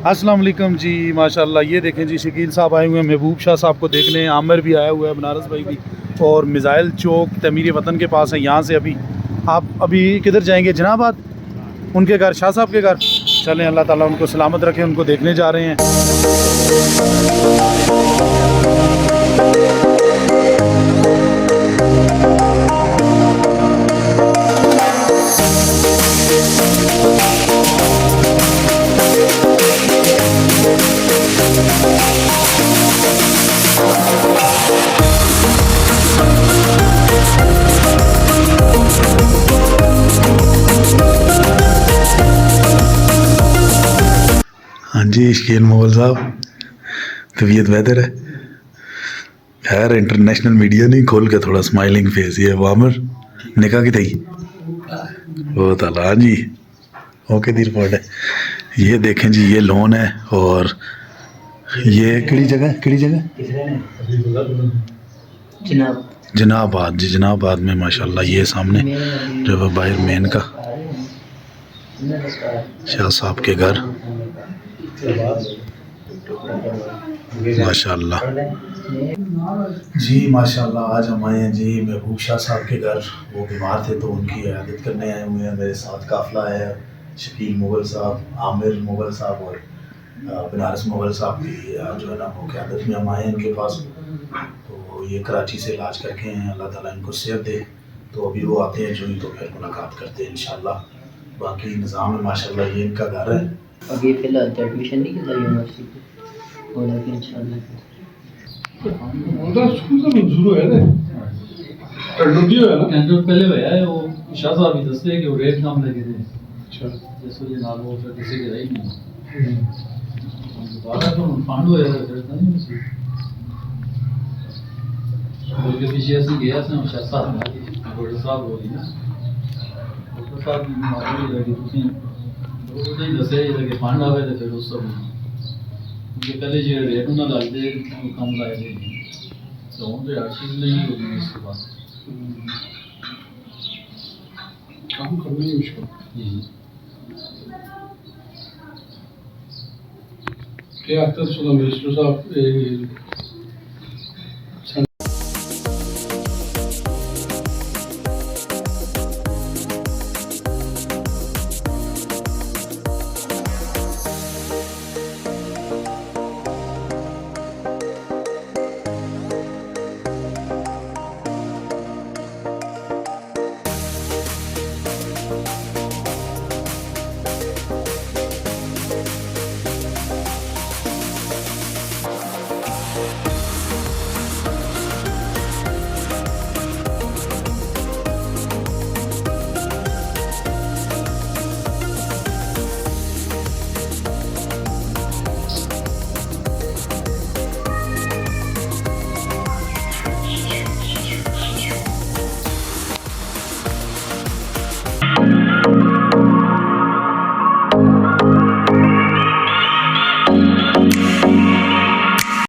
अस्सलाम वालेकुम जी। माशाल्लाह ये देखें जी, शकील साहब आए हुए हैं महबूब शाह साहब को देखने। आमिर भी आया हुआ है, बनारस भाई भी, और मिज़ाइल चौक तमीर वतन के पास है। यहाँ से अभी आप किधर जाएंगे? जनाबाद, उनके घर, शाह साहब के घर। चलें, अल्लाह ताला उनको सलामत रखें। उनको देखने जा रहे हैं। हाँ जी, शकील मुगल साहब, तबीयत बेहतर है? खैर, इंटरनेशनल मीडिया नहीं, खोल के थोड़ा स्माइलिंग फेस। ये वामर निकाह की थी वो ताला जी। ओके दी रिपोर्ट है। ये देखें जी, ये लोन है। और ये किड़ी जगह जनाबाद जी। जनाबाद में माशाल्लाह ये सामने जो है बाहर मेन का शाह साहब के घर माशाल्लाह जी। माशाल्लाह आज हम आए हैं जी महबूब शाह साहब के घर। वो बीमार थे तो उनकी इयादत करने आए हुए हैं। मेरे साथ काफ़िला है, शकील मुगल साहब, आमिर मुगल साहब और बनारस मुगल साहब की जो है ना वो क़यादत में हम आए हैं इनके पास। तो ये कराची से इलाज करके हैं, अल्लाह ताला इनको सेहत दे। तो अभी वो आते हैं जो ही, तो फिर मुलाकात करते हैं इंशाल्लाह। बाकी निज़ाम है माशाल्लाह। ये इनका घर है। अभी फ़िलहाल तो एडमिशन नहीं किया यूनिवर्सिटी हो लगे इंशाल्लाह। ਉਹਦਾ ਸਕੂਲ ਤਾਂ ਮਨਜ਼ੂਰ ਹੋਇਆ ਨੇ ਟੰਡੂ ਕੀ ਹੋਇਆ ਨਾ कैंटर पहले होया है वो शाह साहब ही दसते कि वो रेट कम लगे थे। ਅੱਛਾ जैसे ये नाम वो फिर किसी के रही नहीं दोबारा तो फंड होया था फिर नहीं उसी बल्कि पीछे ऐसे गया से शाह साहब डॉक्टर साहब हो गई ना डॉक्टर साहब की बीमारी लगी तुसी वो तो दसे कि फंड आवे तो फिर उस सब ये पहले जो रेट ना लगते कम लाए थे तो हम तो अच्छी नहीं होगी इसके बाद ਕੰਮ ਕਰਨਾ ਹੀ ਮੁਸ਼ਕਲ जी ਕਿ ਆਖਰ ਸੁਦਾ ਮਿਨਿਸਟਰ ਸਾਹਿਬ